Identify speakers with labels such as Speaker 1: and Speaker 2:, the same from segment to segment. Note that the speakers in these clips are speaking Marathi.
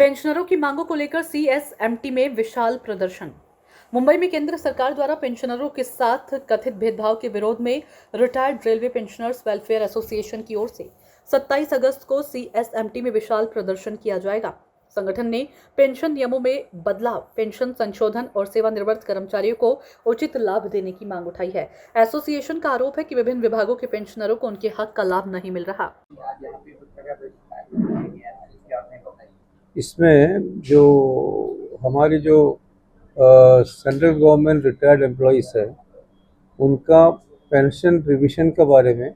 Speaker 1: पेंशनरों की मांगों को लेकर सीएसएमटी में विशाल प्रदर्शन। मुंबई में केंद्र सरकार द्वारा पेंशनरों के साथ कथित भेदभाव के विरोध में retired railway pensioners welfare association की ओर से 27 अगस्त को सीएसएमटी में विशाल प्रदर्शन किया जाएगा। संगठन ने पेंशन नियमों में बदलाव, पेंशन संशोधन और सेवानिवृत्त कर्मचारियों को उचित लाभ देने की मांग उठाई है। एसोसिएशन का आरोप है कि विभिन्न विभागों के पेंशनरों को उनके हक का लाभ नहीं मिल रहा।
Speaker 2: इसमें जो हमारी जो सेंट्रल गवर्नमेंट रिटायर्ड एम्प्लॉइज़ है उनका पेंशन रिविजन के बारे में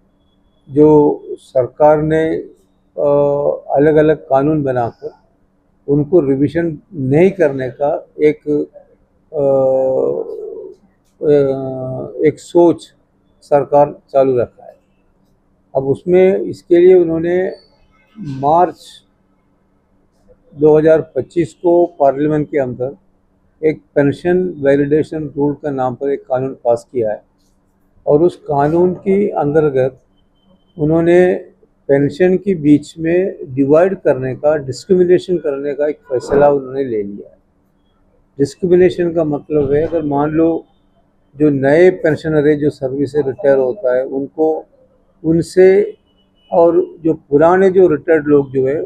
Speaker 2: जो सरकार ने अलग अलग कानून बनाकर उनको रिविजन नहीं करने का एक सोच सरकार चालू रखा है। अब उसमें इसके लिए उन्होंने मार्च 2025 को पार्लियामेंट के अंदर एक पेंशन वैलिडेशन रूल का नाम पर एक कानून पास किया है और उस कानून की अंतर्गत उन्होंने पेंशन के बीच में डिवाइड करने का, डिस्क्रिमिनेशन करने का एक फैसला उन्होंने ले लिया है। डिस्क्रिमिनेशन का मतलब है, अगर मान लो जो नए पेंशनर है जो सर्विस से रिटायर होता है उनको उनसे और जो पुराने जो रिटायर्ड लोग जो है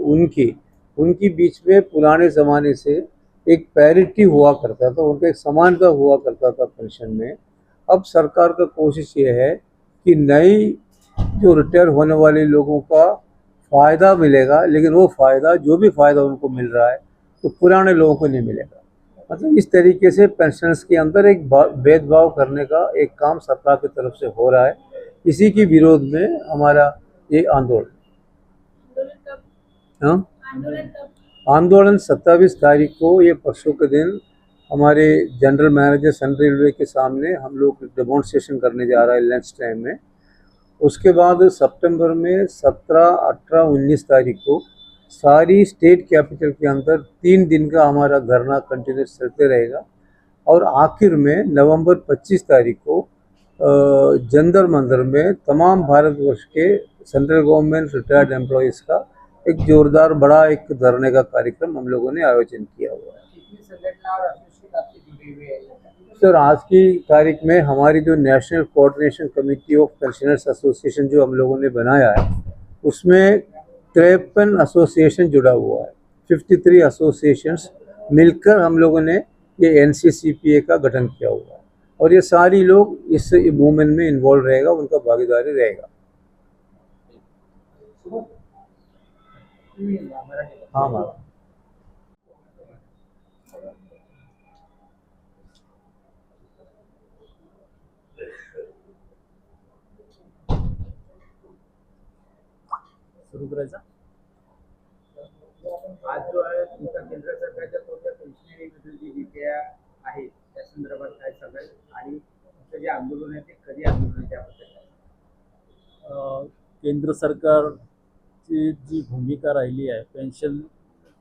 Speaker 2: उनकी बीच में पुराने ज़माने से एक पैरिटी हुआ करता था, उनका एक समानता हुआ करता था पेंशन में। अब सरकार का कोशिश ये है कि नई जो रिटायर होने वाले लोगों का फ़ायदा मिलेगा, लेकिन वो फ़ायदा जो भी फ़ायदा उनको मिल रहा है तो पुराने लोगों को नहीं मिलेगा। मतलब इस तरीके से पेंशनर्स के अंदर एक भेदभाव करने का एक काम सरकार की तरफ से हो रहा है। इसी के विरोध में हमारा ये आंदोलन। आंदोलन 27 तारीख को, ये परसों के दिन हमारे जनरल मैनेजर सेंट्रल रेलवे के सामने हम लोग डेमोन्स्ट्रेशन करने जा रहा है लंच टाइम में। उसके बाद सितंबर में 17, 18, 19 तारीख को सारी स्टेट कैपिटल के अंदर 3 दिन का हमारा धरना कंटिन्यूस चलते रहेगा और आखिर में नवंबर 25 तारीख को जंतर मंतर में तमाम भारतवर्ष के सेंट्रल गवर्नमेंट रिटायर्ड एम्प्लॉइज़ का एक जोरदार बड़ा एक धरने का कार्यक्रम हम लोगों ने आयोजन किया हुआ है। सर, आज की तारीख में हमारी जो national coordination committee of pensioners association जो हम लोगों ने बनाया है उसमें 53 एसोसिएशन जुड़ा हुआ है। 53 एसोसिएशंस मिलकर हम लोगों ने ये NCCPA का गठन किया हुआ है और ये सारी लोग इस मूवमेंट में इन्वॉल्व रहेगा, उनका भागीदारी रहेगा। हाँ।
Speaker 3: सुरू करायचा। आज जो आहे तुमच्या केंद्र सरकारच्या कोणत्या पेन्शनरी विरोधी नीत्या आहेत त्या संदर्भात काय सांगाल आणि तुमचं जे आंदोलन आहे ते कधी आंदोलन त्याबद्दल केंद्र सरकारची जी भूमिका राहिली आहे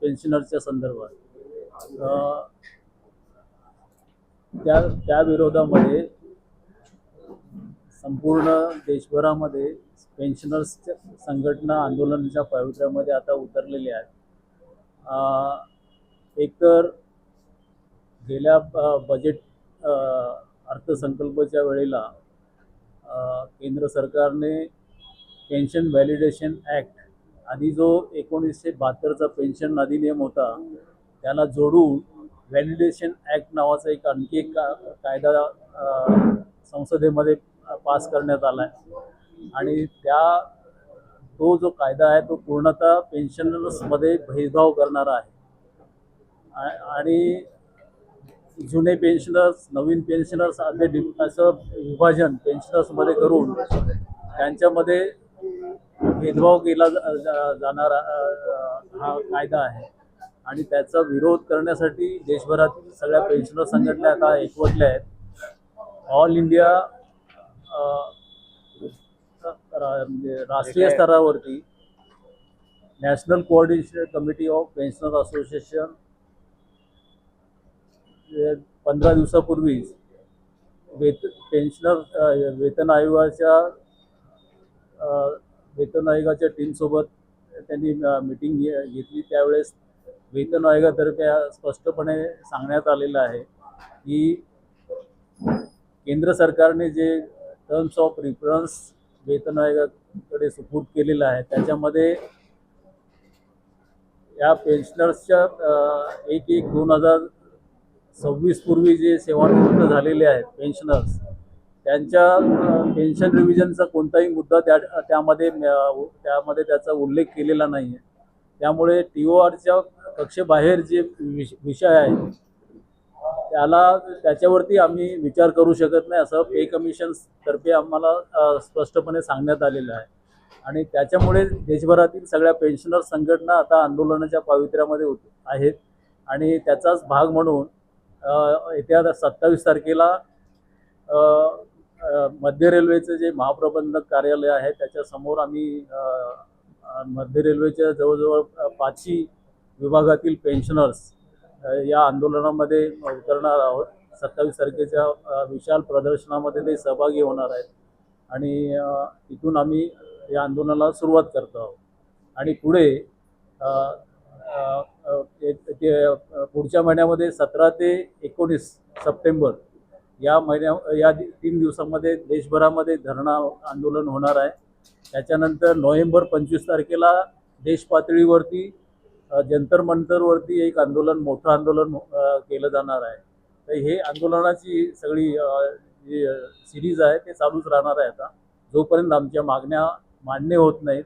Speaker 3: पेन्शनरच्या संदर्भात त्या विरोधामध्ये संपूर्ण देशभरामध्ये पेन्शनर्सच्या संघटना आंदोलनाच्या पवित्र्यामध्ये आता उतरलेल्या आहेत। एकतर गेल्या बजेट अर्थसंकल्पाच्या वेळेला केंद्र सरकारने पेन्शन व्हॅलिडेशन ॲक्ट आधी जो 1972चा पेन्शन अधिनियम होता त्याला जोडून व्हॅलिडेशन ॲक्ट नावाचा एक आणखी एक कायदा संसदेमध्ये पास करण्यात आला आहे आणि तो जो कायदा आहे तो पूर्णतः पेन्शनर्समध्ये भेदभाव करणारा आहे आणि जुने पेन्शनर्स, नवीन पेन्शनर्स असं विभाजन पेन्शनर्समध्ये करून त्यांच्यामध्ये भेदभाव केला जाणारा हा कायदा आहे आणि त्याचा विरोध करण्यासाठी देशभरातील सगळ्या पेन्शनर संघटना आता एकवटल्या आहेत। ऑल इंडिया राष्ट्रीय स्तरावरती national coordination committee of pensioner association 15 दिवसापूर्वीच वेतन आयोगाच्या टीमसोबत त्यांनी मीटिंग घेतली। त्यावेळेस
Speaker 4: वेतन आयोगातर्फे स्पष्टपणे सांगण्यात आलेलं आहे की केंद्र सरकारने जे टर्म्स ऑफ रेफरन्स वेतन आयोगाकडे सुपूर्द केलेलं आहे त्याच्यामध्ये या पेन्शनर्सच्या 1/1/2026 पूर्वी जे सेवानिवृत्त झालेले आहेत पेन्शनर्स त्यांच्या पेन्शन रिव्हिजनचा कोणताही मुद्दा त्यामध्ये त्याचा उल्लेख केलेला नाही आहे. त्यामुळे TORच्या कक्षेबाहेर जे विषय आहेत त्याच्यावरती आम्ही विचार करू शकत नाही असं पे कमिशनतर्फे आम्हाला स्पष्टपणे सांगण्यात आलेलं आहे. आणि त्याच्यामुळे देशभरातील सगळ्या पेन्शनर संघटना आता आंदोलनाच्या पावित्र्यामध्ये आहेत. आणि त्याचाच भाग म्हणून येत्या 27 तारखेला मध्य रेल्वेचं जे महाप्रबंधक कार्यालय आहे त्याच्यासमोर आम्ही मध्य रेल्वेच्या जवळजवळ 5ही विभागातील पेन्शनर्स या आंदोलनामध्ये उतरणार आहोत. 27 तारखेच्या विशाल प्रदर्शनामध्ये ते सहभागी होणार आहेत आणि तिथून आम्ही या आंदोलनाला सुरुवात करतो आहोत. आणि पुढे पुढच्या महिन्यामध्ये 17 ते 19 सप्टेंबर या 3 दिवसामध्ये देशभरामध्ये धरणा आंदोलन होणार आहे. त्याच्यानंतर नोव्हेंबर 25 तारखेला देश पातळीवरती जंतर मंतरवरती एक मोठं आंदोलन केलं जाणार आहे. तर हे आंदोलनाची सगळी जी सिरीज आहे ते चालूच राहणार आहे. आता जोपर्यंत आमच्या मागण्या मान्य होत नाहीत,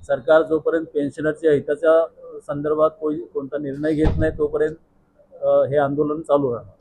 Speaker 4: सरकार जोपर्यंत पेन्शनरच्या हिताच्या संदर्भात कोणता निर्णय घेत नाही तोपर्यंत हे आंदोलन चालू राहणार.